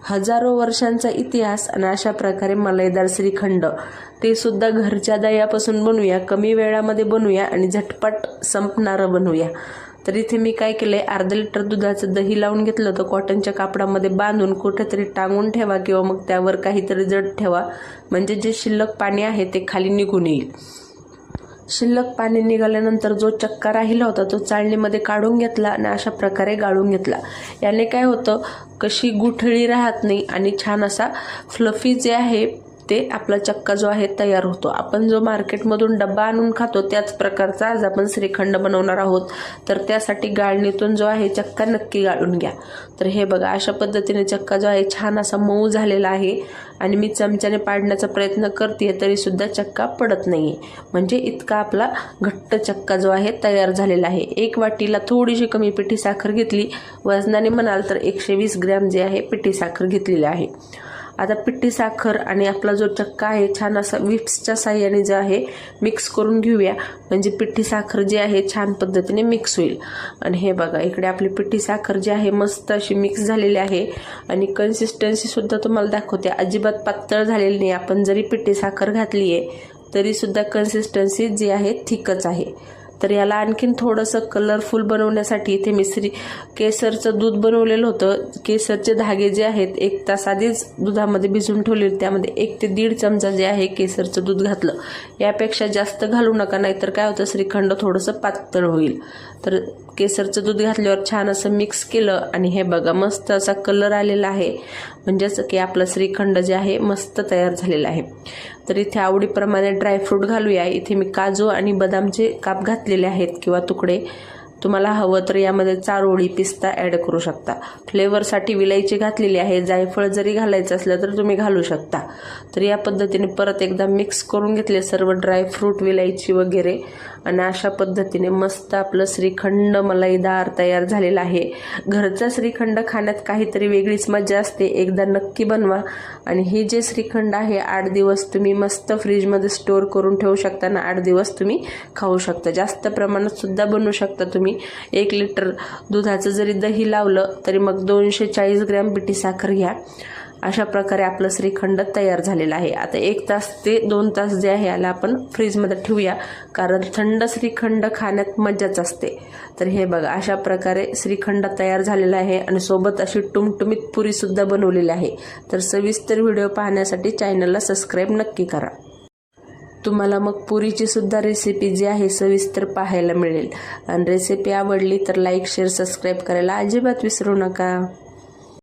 हजारो वर्षांचा इतिहास आणि अशा प्रकारे मलाईदार श्रीखंड, ते सुद्धा घरच्या दह्यापासून बनवूया, कमी वेळामध्ये बनवूया आणि झटपट संपणारं बनवूया। तर इथे मी काय केलंय, अर्धा लिटर दुधाचं दही लावून घेतलं होतं, कॉटनच्या कापडामध्ये बांधून कुठेतरी टांगून ठेवा किंवा मग त्यावर काहीतरी जड ठेवा, म्हणजे जे शिल्लक पाणी आहे ते खाली निघून येईल। शिल्लक पाणी निघाल्यानंतर जो चक्का राहिला होता तो चाळणीमध्ये काढून घेतला आणि अशा प्रकारे गाळून घेतला। याने काय होतं, कशी गुठळी राहत नाही आणि छान असा फ्लफी जे आहे ते आपला चक्का जो आहे तयार होतो। आपण जो मार्केटमधून डब्बा आणून खातो त्याच प्रकारचा आज आपण श्रीखंड बनवणार आहोत। तर त्यासाठी गाळणीतून जो आहे चक्का नक्की गाळून घ्या। तर हे बघा, अशा पद्धतीने चक्का जो आहे छान असा मऊ झालेला आहे आणि मी चमच्याने पाडण्याचा प्रयत्न करते तरी सुद्धा चक्का पडत नाहीये, म्हणजे इतका आपला घट्ट चक्का जो आहे तयार झालेला आहे। एक वाटीला थोडीशी कमी पिठी साखर घेतली, वजनाने म्हणाल तर 120 ग्रॅम जे आहे पिठी साखर घेतलेली आहे। आता पिठी साखर आणि आपला जो चक्का आहे छान असा विप्सच्या साह्याने जे आहे मिक्स करून घेऊया, म्हणजे पिठी साखर जी आहे छान पद्धतीने मिक्स होईल। आणि हे बघा, इकडे आपली पिठी साखर जी आहे मस्त अशी मिक्स झालेली आहे आणि कन्सिस्टन्सी सुद्धा तुम्हाला दाखवते, अजिबात पातळ झालेली नाही। आपण जरी पिठी साखर घातली आहे तरी सुद्धा कन्सिस्टन्सी जी आहे थिकच आहे। तर याला आणखीन थोडंसं कलरफुल बनवण्यासाठी इथे मी केसरचं दूध बनवलेलं होतं। केसरचे धागे जे आहेत 1 तास आधीच दुधामध्ये भिजवून ठेवले, त्यामध्ये 1 ते 1.5 चमचा जे आहे केसरचं दूध घातलं। यापेक्षा जास्त घालू नका, नाहीतर काय होतं श्रीखंड थोडंसं पातळ होईल। तर केसरचं दूध घातल्यावर छान असं मिक्स केलं आणि हे बघा मस्त असा कलर आलेला आहे, म्हणजेच की आपलं श्रीखंड जे आहे मस्त तयार झालेलं आहे। तर इथे आवडीप्रमाणे ड्रायफ्रूट घालूया। इथे मी काजू आणि बदामचे काप घातलेले आहेत किंवा तुकडे, तुम्हाला हवं तर यामध्ये चारोळी, पिस्ता ॲड करू शकता। फ्लेवरसाठी विलायची घातलेली आहे, जायफळ जरी घालायचं असलं तर तुम्ही घालू शकता। तर या पद्धतीने परत एकदा मिक्स करून घेतले सर्व ड्रायफ्रूट, विलायची वगैरे, आणि अशा पद्धतीने मस्त आपलं श्रीखंड मलाईदार तयार झालेलं आहे। घरचा श्रीखंड खाण्यात काहीतरी वेगळीच मजा असते, एकदा नक्की बनवा। आणि हे जे श्रीखंड आहे 8 दिवस तुम्ही मस्त फ्रीजमध्ये स्टोअर करून ठेवू शकता ना, 8 दिवस तुम्ही खाऊ शकता। जास्त प्रमाणात सुद्धा बनवू शकता तुम्ही। 1 लिटर दुधाचं जरी दही लावलं तरी मग 240 ग्रॅम पिठी साखर घ्या। अशा प्रकारे आपलं श्रीखंड तयार झालेलं आहे। आता 1 तास ते 2 तास जे आहे याला आपण फ्रीजमध्ये ठेवूया, कारण थंड श्रीखंड खाण्यात मजाच असते। तर हे बघा, अशा प्रकारे श्रीखंड तयार झालेला आहे आणि सोबत अशी टुमटुमीत पुरी सुद्धा बनवलेली आहे। तर सविस्तर व्हिडिओ पाहण्यासाठी चॅनलला सबस्क्राईब नक्की करा। तुम्हाला मग पुरीची सुद्धा रेसिपी जी आहे सविस्तर पाहायला मिळेल। आणि रेसिपी आवडली तर लाईक, शेअर, सबस्क्राईब करायला अजिबात विसरू नका।